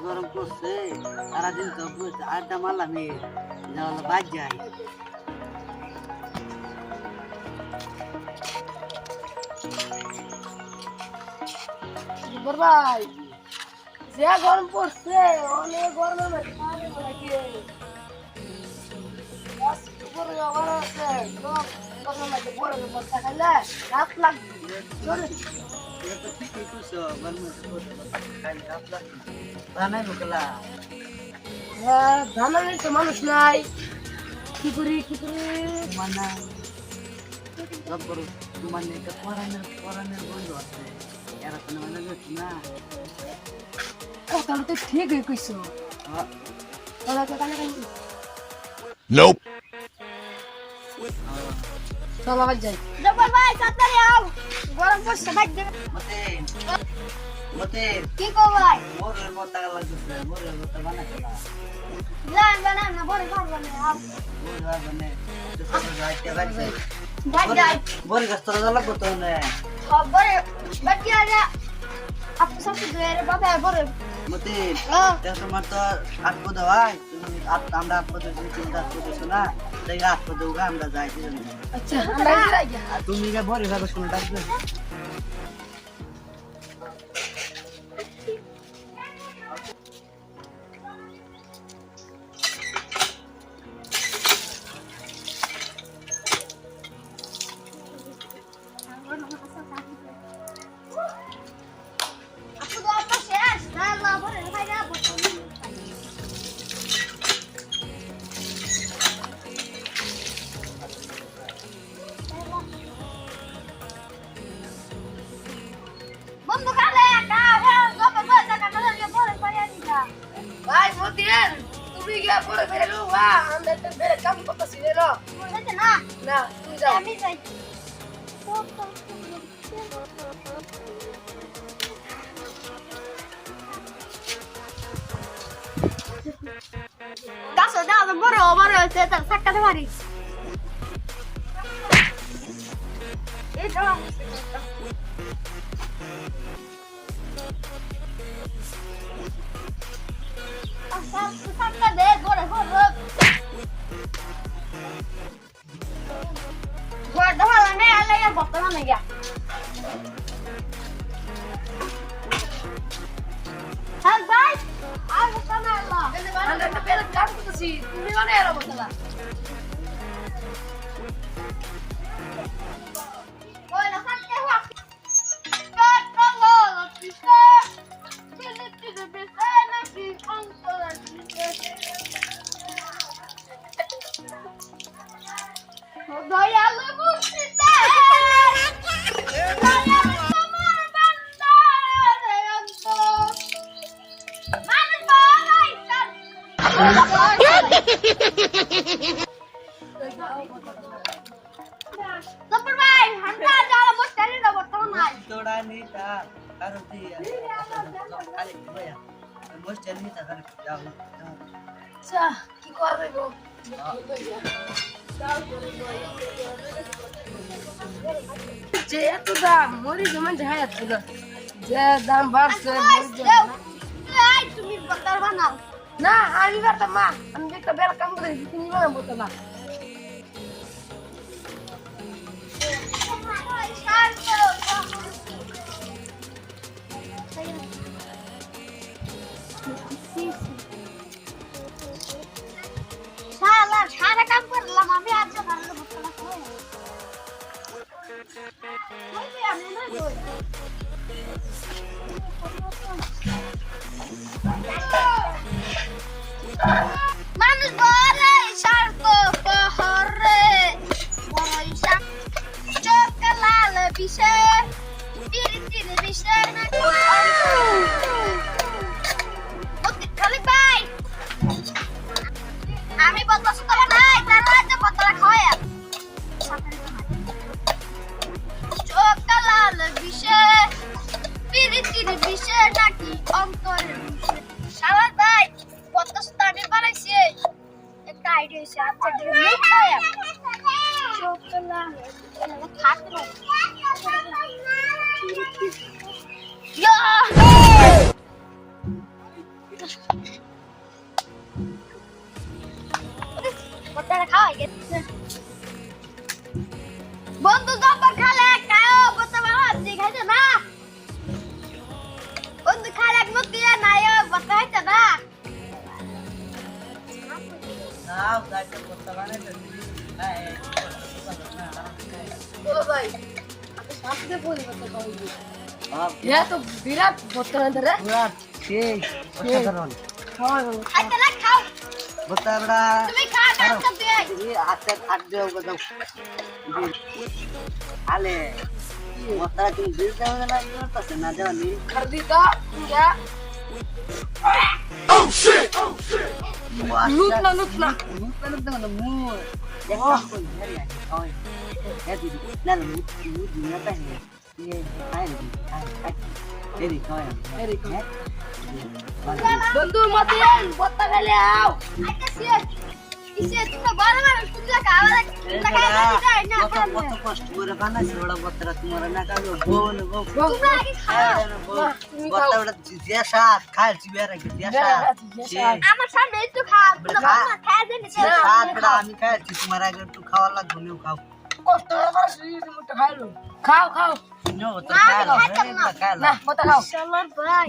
গরম করছে সারাদিন তো আড্ডা মারলাম বাদ যাই ভাই যে গরম পড়ছে অনেক গরমের মধ্যে পানি লাগে বড় বড় আছে তো গরমের মধ্যে বড় বড় খাইলে রাত লাগবে এটা তো ঠিকই কইছো গরমের মধ্যে খাইলে রাত লাগবে বানাই লোকলা ধানের তো মানুষ নাই কি করি মানে জব্বর মানে এটা পরানের বন্ধু আছে এরা তো মানে গেছি না কথাটা তো ঠিকই কইছো Nope. চলো আবার যাই জব্বর ভাই তাড়াতাড়ি আও গরম পড়ছে ভাই মতে মতে কি কো ভাই মোরের মতো লাগছে মোরের মতো বানাইলা না বড় পারবো না আও মোর বানাই তো সব যাইতে বাজে যাই বড় গাছ তোরা লাগতো তো না খবর বাকি আরে আপনি সব দুয়ের বাবা বড় মতে তোমার তো আট পদ হয় তুমি আমরা আট পদ চিন্তা করছো না তাই আট পদ আমরা যাই আচ্ছা আমরা যাই আর তুমি যে বড় ভাবে শুনে ডাকবে আপু তো আপা শেষ না না বড় ভাই না বড় বন্ধু কালে কাহে গপ গপ টাকা না বড় ভাই আনিকা ভাই মতির তুমি গিয়ে বড় ভাই লো ওয়া আমরা তো বেরে কাম করতেছি রে বলতে না না তুমি যাও আমি যাই গাছ দাও বড় হয়েছে তার সাক্কাতে পারি এই দাও সাক্কা দে বড় দাও না আলে আর বর্তমান না গিয়া হ্যাঁ ভাই আর বর্তমান আল্লাহ আমরা তো বের কাম করতেছি তুমি মানে এর বর্তমান ওই না সাক্কা হুয়া কাটলো কিসে বিলিতি দে বেসানা কি অন্তরা দয়ালু মুর্শিদে দয়ালু তোমার বান্দারে অন্ত মানুষ বাড়াই জব্বর ভাই হান্তা যাওয়া বসতে না বর্তমান নাই তোড়া নিতা কারো দিয়া খালি ভাইয়া বসতে নিতা কারো যাও আচ্ছা কি করবে গো যে এত দাম মরি জমান যায় এত দাম যে দাম বাড়ছে তুমি বতার বানাও না আমি বাতা মা আমি একটা বেলা কাম করে তুমি বানাবো তো না সারা কাম করলাম আমি আজ ভালো বসলাম আমি না মানুষ বলে স্বার্থ পহরে বড়ই চোখ লাল বিষে চিরি চিরি বিষে খালি ভাই আমি বদলাস তো নাই তার রাজ্যে বদলা খাওয়া চোখ লাল বিষে চিরি চিরি বিষে নাকি অন্তরের বিষে শালা ভাই বদলাস তো আমি বানাইছি একটা আইডিয়া হইছে আচ্ছা মুখ খাওয়া চোখ লাল খাতে না ইয়া খাও যাইতে করতে পারে তো বলো ভাই আপনি সাথে বলি কথা কই বাপ ইয়া তো বিরাট বর্তমান ধরে পুরা সেই অসাধারণ খাওয়া গেল খাইতে না খাও বতাবড়া তুমি খা কাজ দে এই হাতে হাত দেও দাও আলে বতারা তুমি দিল দাও না করতেছ না জানি कर दी तो क्या लूट ना লুট না মু দেখো কোন ধরে আছে ওই এ দিদি না লুট না তাই ये खाए खाए तेरी खाए मेरी है बंधु मत यार बत्ता खेले आओ अच्छा सिर इसे तुम बार बार तुझे खावा लगाया ना কত কষ্ট করে বানাইছ বড় বতরা তোমার না কালো বোন গো तुम आगे खाओ বতরা যে সাত খাইছি বেরা কি যে সাত আমার সামনে একটু খা খা দে নি সাত বড় আমি খাইছি তোমার আগে একটু খাওয়া লাগবে নিও খাও কষ্ট করে শরীর মুটা খাইলো খাও খাও নো তো খাইলো না মত খাও শালার ভাই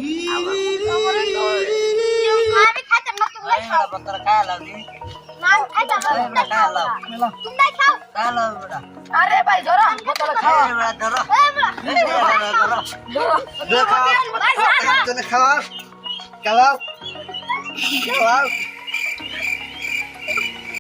আমি খাইতে না তুমি খাও বতরা খাইলো নি না খাইতে না খাইলো তুমি খাও খাইলো বড় अरे भाई जरा बोतल खाओ বড় ধরো जरा ধরো খাও তুমি খাও খাও খাও